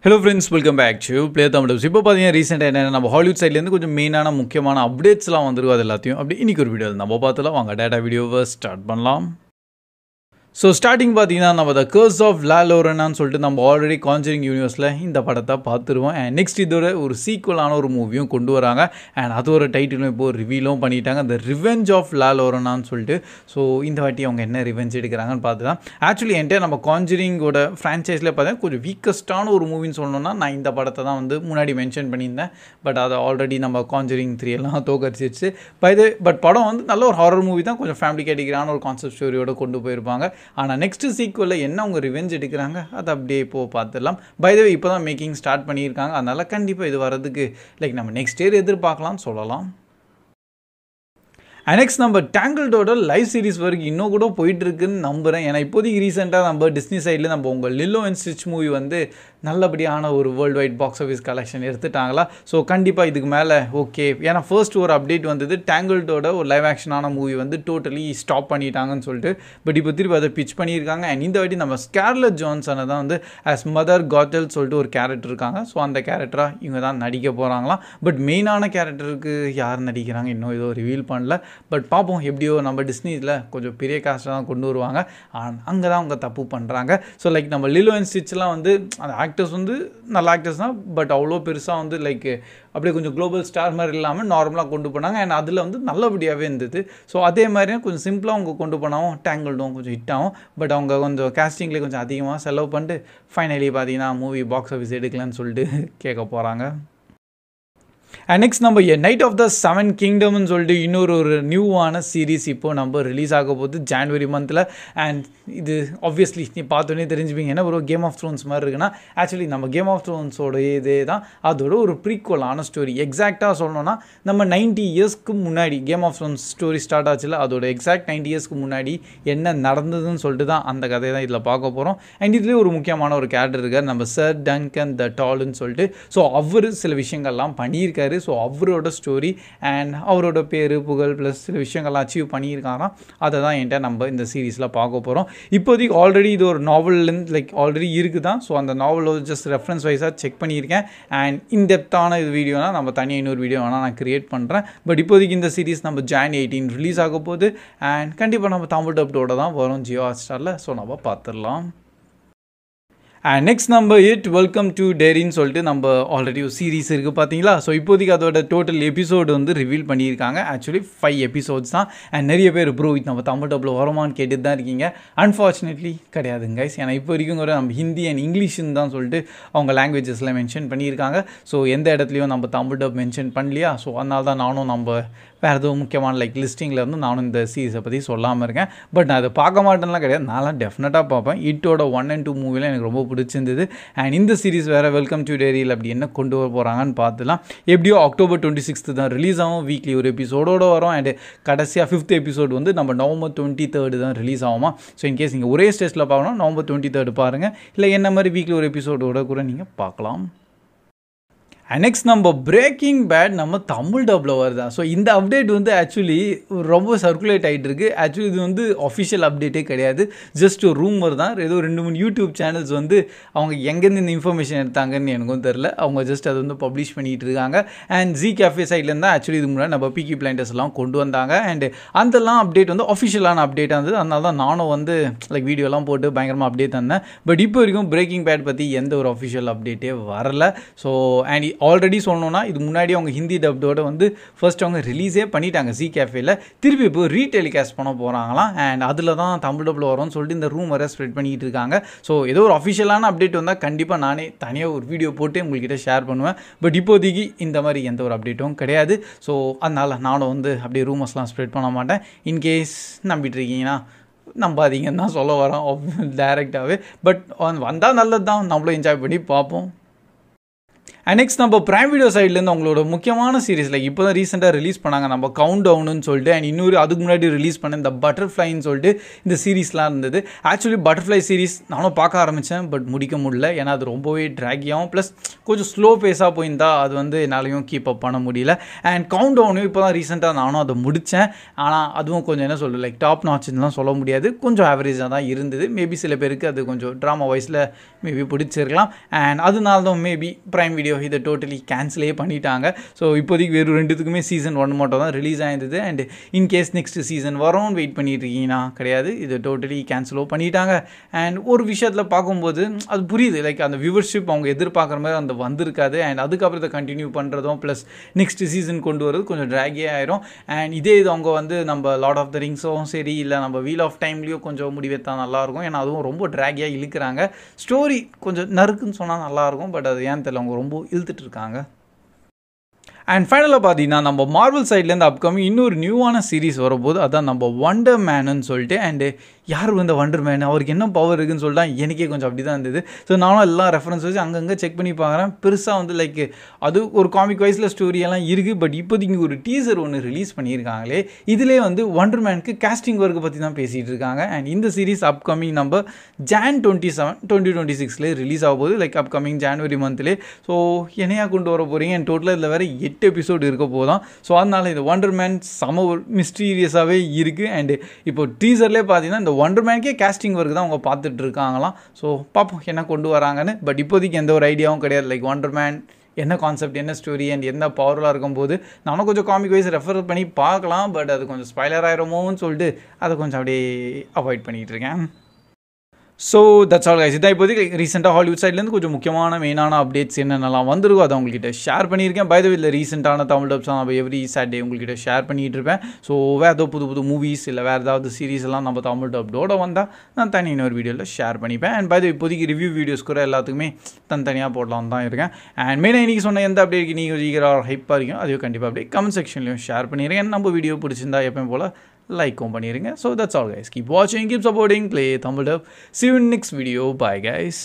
Hello friends, welcome back to Play Tamil. இப்போ பார்த்தீங்கன்னா ரீசெண்டாக என்ன நம்ம ஹாலிவுட் சைட்லேருந்து கொஞ்சம் மெயினான முக்கியமான அப்டேட்ஸ்லாம் வந்திருக்கும். அது எல்லாத்தையும் அப்படி இன்னைக்கு ஒரு வீடியோ நம்ம பார்த்துலாம். வாங்க டேட்டா வீடியோவை ஸ்டார்ட் பண்ணலாம். ஸோ ஸ்டார்டிங் பார்த்தீங்கன்னா நம்ம த கர்ஸ் ஆஃப் லா லோரனான்னு சொல்லிட்டு நம்ம ஆல்ரெடி கான்ஜரிங் யூனிவர்ஸில் இந்த படத்தை பார்த்துருவோம். அண்ட் நெக்ஸ்ட் இதோட ஒரு சீக்குவலான ஒரு மூவியும் கொண்டு வராங்க. அண்ட் அது ஒரு டைட்டிலும் இப்போது ரிவீலும் பண்ணிட்டாங்க, த ரிவெஞ்ச் ஆஃப் லா லோரனான்னு சொல்லிட்டு. ஸோ இந்த வாட்டி அவங்க என்ன ரிவெஞ்ச் எடுக்கிறாங்கன்னு பார்த்து தான் ஆக்சுவலி என்கிட்ட நம்ம கான்ஜரிங்கோட ஃப்ரான்ச்சைஸில் பார்த்தீங்கன்னா கொஞ்சம் வீக்கஸ்டான ஒரு மூவின்னு சொல்லணும்னா நான் இந்த படத்தை தான் வந்து முன்னாடி மென்ஷன் பண்ணியிருந்தேன். பட் அதை ஆல்ரெடி நம்ம கான்ஜரிங் 3 எல்லாம் தோக்கடிச்சிருச்சு. பட் படம் வந்து நல்ல ஒரு ஹாரர் மூவி தான், கொஞ்சம் ஃபேமிலி கேட்டிக்கிறான ஒரு கான்செப்ட் ஸ்டோரியோட கொண்டு போயிருப்பாங்க. ஆனால் நெக்ஸ்ட்டு சீக்குவலில் என்ன அவங்க ரிவெஞ்ச் எடுக்கிறாங்க அதை அப்படியே இப்போது பார்த்துடலாம். பை த வே இப்போ தான் மேக்கிங் ஸ்டார்ட் பண்ணியிருக்காங்க, அதனால் கண்டிப்பாக இது வரதுக்கு நம்ம நெக்ஸ்ட் இயர் எதிர்பார்க்கலாம்னு சொல்லலாம். நெக்ஸ்ட் நம்ம டேங்கிள்டோட லைவ் சீரிஸ் வரைக்கும் இன்னும் கூட போயிட்டுருக்குன்னு நம்புகிறேன். ஏன்னா இப்போதைக்கு ரீசெண்டாக நம்ம டிஸ்னி சைடில் நம்ம உங்கள் லில்லோ அண்ட் ஸ்டிச் மூவி வந்து நல்லபடியான ஒரு world wide box office collection எடுத்துட்டாங்களா. ஸோ கண்டிப்பாக இதுக்கு மேலே ஓகே. ஏன்னா ஃபர்ஸ்ட் ஒரு அப்டேட் வந்தது, டேங்கிள்டோட ஒரு லைவ் ஆக்ஷனான மூவி வந்து டோட்டலி ஸ்டாப் பண்ணிட்டாங்கன்னு சொல்லிட்டு. பட் இப்போ திருப்பி அதை பிச் பண்ணியிருக்காங்க. அண்ட் இந்த வாட்டி நம்ம ஸ்கார்லெட் ஜான்சனை தான் வந்து ஆஸ் மதர் காத்தல் சொல்லிட்டு ஒரு கேரக்டர் இருக்காங்க. ஸோ அந்த கேரக்டராக இவங்க தான் நடிக்க போகிறாங்களாம். பட் மெயினான கேரக்டருக்கு யார் நடிக்கிறாங்க இன்னும் ஏதோ ரிவீல் பண்ணல. பட் பார்ப்போம், எப்படியோ நம்ம டிஸ்னியில் கொஞ்சம் பெரிய காஸ்ட்டை தான் கொண்டு வருவாங்க. அங்கே தான் அவங்க தப்பு பண்ணுறாங்க. ஸோ நம்ம லில்லோ அண்ட் ஸ்டிச்லாம் வந்து அந்த ஆக்டர்ஸ் வந்து நல்ல ஆக்டர்ஸ் தான், பட் அவ்வளோ பெருசாக வந்து அப்படியே கொஞ்சம் குளோபல் ஸ்டார் மாதிரி இல்லாமல் நார்மலாக கொண்டு போனாங்க. அண்ட் அதில் வந்து நல்லபடியாகவே இருந்தது. ஸோ அதே மாதிரியே கொஞ்சம் சிம்பிளாக அவங்க கொண்டு போனாவும் டேங்கிள்டும் கொஞ்சம் ஹிட் ஆகும். பட் அவங்க கொஞ்சம் கேஸ்டிங்லேயே கொஞ்சம் அதிகமாக செலவு பண்ணிட்டு ஃபைனலி பார்த்தீங்கன்னா மூவி பாக்ஸ் ஆஃபீஸ் எடுக்கலான்னு சொல்லிட்டு கேட்க போகிறாங்க. அண்ட் நெக்ஸ்ட் நம்ம நைட் ஆஃப் த 7 கிங்டம்னு சொல்லிட்டு இன்னொரு நியூவான சீரீஸ் இப்போது நம்ம ரிலீஸ் ஆக போகுது ஜான்வரி மந்தில். அண்ட் இது ஆப்வியஸ்லி நீ பார்த்தோன்னே தெரிஞ்சுப்பீங்க என்ன ஒரு கேம் ஆஃப் த்ரோன்ஸ் மாதிரி இருக்குன்னா, ஆக்சுவலி நம்ம கேம் ஆஃப் த்ரோன்ஸோட இதே தான், அதோட ஒரு ப்ரீக்வலான ஸ்டோரி. எக்ஸாக்டாக சொல்லணும்னா நம்ம 90 இயர்ஸ்க்கு முன்னாடி Game of Thrones story start ஆச்சுல, அதோட எக்ஸாக்ட் 90 இயர்ஸ்க்கு முன்னாடி என்ன நடந்ததுன்னு சொல்லிட்டு தான் அந்த கதையை தான் இதில் பார்க்க போகிறோம். அண்ட் இதுலேயே ஒரு முக்கியமான ஒரு கேரக்டர் இருக்கார், நம்ம சர் டங்கன் த டால்னு சொல்லிட்டு. ஸோ அவர் சில விஷயங்கள்லாம் பண்ணியிருக்காரு. ஸோ அவரோட ஸ்டோரி அண்ட் அவரோட பேர் புகழ் ப்ளஸ் சில விஷயங்கள்லாம் அச்சீவ் பண்ணியிருக்காராம். அதை தான் என்கிட்ட நம்ம இந்த சீரீஸில் பார்க்க போகிறோம். இப்போதைக்கு ஆல்ரெடி இது ஒரு நாவல்லேருந்து ஆல்ரெடி இருக்குது தான். ஸோ அந்த நாவலோட ஜஸ்ட் ரெஃபரன்ஸ் வைஸாக செக் பண்ணியிருக்கேன். அண்ட் இன்டெப்த்தான இது வீடியோனா நம்ம தனியாக இன்னொரு வீடியோ வேணால் நான் க்ரியேட் பண்ணுறேன். பட் இப்போதைக்கு இந்த சீரீஸ் நம்ம Jan 18 ரிலீஸ் ஆக போகுது. அண்ட் கண்டிப்பாக நம்ம தமிழ் டப்டோட தான் வரும் ஜியோ ஹாட்ஸ்டாரில். ஸோ நம்ம பார்த்துடலாம். அண்ட் நெக்ஸ்ட் நம்ம வெல்கம் டு டேரின்னு சொல்லிட்டு நம்ம ஆல்ரெடி ஒரு சீரீஸ் இருக்குது பார்த்தீங்களா. ஸோ இப்போதைக்கு அதோட டோட்டல் எபிசோடு வந்து ரிவீல் பண்ணியிருக்காங்க. ஆக்சுவலி 5 எபிசோட்ஸ் தான். அண்ட் நிறைய பேர் ப்ரோ இது நம்ம தமிழ் டப்பில் வருமானு கேட்டுட்டு தான் இருக்கீங்க. அன்ஃபார்ச்சுனேட்லி கிடையாதுங்க கைஸ். ஏன்னா இப்போ வரைக்கும் கூட நம்ம ஹிந்தி அண்ட் இங்கிலீஷ்னு தான் சொல்லிட்டு அவங்க லாங்குவேஜஸில் மென்ஷன் பண்ணியிருக்காங்க. ஸோ எந்த இடத்துலையும் நம்ம தமிழ் டப் மென்ஷன் பண்ணலையா. ஸோ அதனால தான் நானும் நம்ம வேறு எதுவும் முக்கியமான லிஸ்டிங்கில் இருந்து நானும் இந்த சீரீஸை பற்றி சொல்லாமல் இருக்கேன். பட் நான் அதை பார்க்க மாட்டேன்லாம் கிடையாது, நான்லாம் டெஃபினட்டாக பார்ப்பேன். இட்டோட 1 and 2 மூவியில் எனக்கு ரொம்ப பிடிச்சிருந்தது. அண்ட் இந்த சீரீஸ் வேறு வெல்கம் டு டேரியில் அப்படி என்ன கொண்டு வர போகிறாங்கன்னு பார்த்துலாம். எப்படியோ October 26 தான் ரிலீஸ் ஆகும். வீக்லி ஒரு எபிசோடோடு வரும். அண்ட் கடைசியாக 5th எபிசோடு வந்து நம்ம November 23 தான் ரிலீஸ் ஆகுமா. ஸோ இன்கேஸ் நீங்கள் ஒரே ஸ்டேஜில் பார்க்கணும் November 23 பாருங்கள். இல்லை என்ன மாதிரி வீக்லி ஒரு எபிசோடோட கூட நீங்கள் பார்க்கலாம். அண்ட் நெக்ஸ்ட் நம்ம பிரேக்கிங் பேட் நம்ம தமிழ் டப்பில் வருதா. ஸோ இந்த அப்டேட் வந்து ஆக்சுவலி ரொம்ப சர்க்குலேட் ஆகிட்டு இருக்குது. ஆக்சுவலி இது வந்து அஃபிஷியல் அப்டேட்டே கிடையாது, ஜஸ்ட் ஒரு ரூமர் தான். ஏதோ 2-3 யூடியூப் சேனல்ஸ் வந்து அவங்க எங்கேருந்து இந்த இன்ஃபர்மேஷன் எடுத்தாங்கன்னு எனக்கும் தெரில. அவங்க ஜஸ்ட் அதை வந்து பப்ளிஷ் பண்ணிகிட்டு இருக்காங்க. அண்ட் ஜி கேஃபே சைட்லேருந்து தான் ஆக்சுவலி இதுக்கு முன்னாடி நம்ம பீக்கி பிளைண்டர்ஸ்லாம் கொண்டு வந்தாங்க. அண்ட் அந்தெல்லாம் அப்டேட் வந்து அஃபிஷியலான அப்டேட்டாக இருந்தது. அதனால தான் நானும் வந்து வீடியோலாம் போட்டு பயங்கரமாக அப்டேட் தந்தேன். பட் இப்போ வரைக்கும் பிரேக்கிங் பேட் பற்றி எந்த ஒரு அஃபிஷியல் அப்டேட்டே வரல. ஸோ அண்ட் ஆல்ரெடி சொல்லணும்னா இது முன்னாடி அவங்க ஹிந்தி டப்டோட வந்து ஃபர்ஸ்ட் அவங்க ரிலீஸே பண்ணிட்டாங்க ஜி கேஃபேல. திருப்பி இப்போ ரீடெலிகாஸ்ட் பண்ண போகிறாங்களாம். அண்ட் அதில் தான் தமிழ் டப்பில் வரும்னு சொல்லிட்டு இந்த ரூமரை ஸ்ப்ரெட் பண்ணிக்கிட்டு இருக்காங்க. ஸோ ஏதோ ஒரு அஃபிஷியலான அப்டேட் வந்தால் கண்டிப்பாக நானே தனியாக ஒரு வீடியோ போட்டு உங்கள்கிட்ட ஷேர் பண்ணுவேன். பட் இப்போதைக்கு இந்த மாதிரி எந்த ஒரு அப்டேட்டும் கிடையாது. ஸோ அதனால் நானும் வந்து அப்படியே ரூமர்ஸ்லாம் ஸ்ப்ரெட் பண்ண மாட்டேன். இன்கேஸ் நம்பிட்டு இருக்கீங்கன்னா நம்பாதீங்கன்னு தான் சொல்ல வரோம் டைரெக்டாகவே. பட் வந்தால் நல்லது தான், நம்மளும் என்ஜாய் பண்ணி பார்ப்போம். அண்ட் நெக்ஸ்ட் நம்ம பிரைம் வீடியோ சைட்லேருந்து அவங்களோட முக்கியமான சீரிஸ் லைக் இப்போ தான் ரீசெண்டாக ரிலீஸ் பண்ணாங்க நம்ம கவுண்ட் டவுன்னு சொல்லிட்டு. அண்ட் இன்னொரு அதுக்கு முன்னாடி ரிலீஸ் பண்ண இந்த பட்டர்ஃப்ளைன்னு சொல்லிட்டு இந்த சீரீஸ்லாம் இருந்தது. ஆக்சுவலி பட்டர்ஃப்ளை சீரிஸ் நானும் பார்க்க ஆரம்பித்தேன், பட் முடிக்க முடியல. ஏன்னா அது ரொம்பவே ட்ராகியாகவும் ப்ளஸ் கொஞ்சம் ஸ்லோ பேஸாக போயிருந்தா அது வந்து என்னாலையும் கீப் அப் பண்ண முடியல. அண்ட் கவுண்ட் டவுனையும் இப்போ தான் ரீசெண்டாக நானும் அதை முடித்தேன். ஆனால் அதுவும் கொஞ்சம் என்ன சொல்கிறது லைக் டாப் நாட்ச்லாம் சொல்ல முடியாது, கொஞ்சம் ஆவரேஜாக தான் இருந்தது. மேபி சில பேருக்கு அது கொஞ்சம் ட்ராமா வைஸில் மேபி பிடிச்சிருக்கலாம். அண்ட் அதனால தான் மேபி பிரைம் வீடியோ இதை டோட்டலி கேன்சலே பண்ணிட்டாங்க. ஸோ இப்போதைக்கு வெறும் 2த்துக்குமே சீசன் 1 மட்டும் தான் ரிலீஸ் ஆயிருந்தது. அண்ட் இன்கேஸ் நெக்ஸ்ட் சீசன் வரும் வெயிட் பண்ணிட்டு இருக்கீங்கன்னா கிடையாது, இது டோட்டலி கேன்சலோ பண்ணிட்டாங்க. அண்ட் ஒரு விஷயத்தில் பார்க்கும்போது அது புரியுது, லைக் அந்த வியூவர்ஷிப் அவங்க எதிர்பார்க்குற மாதிரி அந்த வந்திருக்காது. அண்ட் அதுக்கப்புறம் இதை கண்டினியூ பண்ணுறதும் ப்ளஸ் நெக்ஸ்ட் சீசன் கொண்டு வரது கொஞ்சம் ட்ராகே ஆயிரும். அண்ட் இதே இது அவங்க வந்து நம்ம லார்ட் ஆஃப் த ரிங்ஸும் சரி இல்லை நம்ம வீல் ஆஃப் டைம்லேயும் கொஞ்சம் முடிவெத்தா நல்லாயிருக்கும். ஏன்னா அதுவும் ரொம்ப ட்ராகியாக இழுக்கிறாங்க. ஸ்டோரி கொஞ்சம் நறுக்குன்னு சொன்னால் நல்லாயிருக்கும், பட் அது ஏன் தெரியல அவங்க ரொம்ப இழுத்துட்டு இருக்காங்க. அண்ட் ஃபைனலாக பார்த்தீங்கன்னா நம்ம மார்வல் சைட்லேருந்து அப்கமிங் இன்னொரு நியூவான சீரிஸ் வரும்போது அதான் நம்ம வண்டர் மேனுன்னு சொல்லிட்டு. அண்டு யார் இந்த வண்டர் மேன், அவருக்கு என்ன பவர் இருக்குதுன்னு சொல்லிட்டு எனக்கே கொஞ்சம் அப்படி தான் இருந்தது. ஸோ நானும் எல்லாம் ரெஃபரன்ஸ் வச்சு அங்கங்கே செக் பண்ணி பார்க்குறேன். பெருசாக வந்து லைக் அது ஒரு காமிக் வைஸில் ஸ்டோரியெல்லாம் இருக்குது. பட் இப்போதைக்கு ஒரு டீசர் ஒன்று ரிலீஸ் பண்ணியிருக்காங்களே, இதிலே வந்து வண்டர் மேனுக்கு கேஸ்டிங் ஒர்க்கை பற்றி தான் பேசிகிட்டு இருக்காங்க. அண்ட் இந்த சீரிஸ் அப்கமிங் நம்ம Jan 27, 2026 ரிலீஸ் ஆக போகுது, லைக் அப்கமிங் ஜான்வரி மந்த்லேயே. ஸோ என்னையாக கொண்டு வர போகிறீங்க? அண்ட் டோட்டலாக இதில் வேறு 8 எபிசோடு இருக்க போதும். ஸோ அதனால் இந்த வண்டர் மேன் செம ஒரு மிஸ்டீரியஸாகவே இருக்குது. அண்டு இப்போ டீசர்லேயே பார்த்தீங்கன்னா இந்த வண்டர் மேனுக்கே கேஸ்டிங் ஒர்க் தான் அவங்க பார்த்துட்டு இருக்காங்களாம். ஸோ பார்ப்போம் என்ன கொண்டு வராங்கன்னு. பட் இப்போதைக்கு எந்த ஒரு ஐடியாவும் கிடையாது, லைக் வண்டர் மேன் என்ன கான்செப்ட், என்ன ஸ்டோரி அண்ட் என்ன பவர்லாம் இருக்கும்போது நானும் கொஞ்சம் காமிக் வைஸ் ரெஃபர் பண்ணி பார்க்கலாம். பட் அது கொஞ்சம் ஸ்பாய்லர் ஆயிருமோன்னு சொல்லிட்டு அதை கொஞ்சம் அப்படியே அவாய்ட் பண்ணிகிட்டு இருக்கேன். So that's all guys. இதான் இப்போதைக்கு ரீசெண்டாக ஹாலிவுட் சைட்லேருந்து கொஞ்சம் முக்கியமான மெயினான அப்டேட்ஸ் என்னென்னலாம் வந்திருக்கோ அதை உங்கள்கிட்ட ஷேர் பண்ணியிருக்கேன். பை த வே இல்லை ரீசெண்டான தமிழ் டப்ஸ் நம்ம எவ்ரி சாட்டர்டே உங்கள்கிட்ட ஷேர் பண்ணிகிட்டு இருப்பேன். ஸோ வேறு ஏதோ புது மூவிஸ் இல்லை வேறு ஏதாவது சீரிஸ் எல்லாம் நம்ம தமிழ் டப்டோட வந்தால் நான் தனி இன்னொரு வீடியோவில் ஷேர் பண்ணிப்பேன். அண்ட் பை த வே இப்போதைக்கு ரிவ்யூ வீடியோஸ் கூட எல்லாத்துக்குமே தனித்தனியாக போடலாம் தான் இருக்கேன். அண்ட் மெயினாக இன்றைக்கி சொன்ன எந்த அப்டேட் நீங்கள் ஈகராக ஹைப்பாக இருக்கும் அதையும் கண்டிப்பாக அப்படியே கமெண்ட் செக்ஷன்லையும் ஷேர் பண்ணிடுறேன். நம்ம வீடியோ பிடிச்சிருந்தா எப்பயும் போல் லைக்கும் பண்ணிடுங்க. So that's all guys. Keep watching, keep supporting, play Tamil Dub. See you in next video. Bye guys.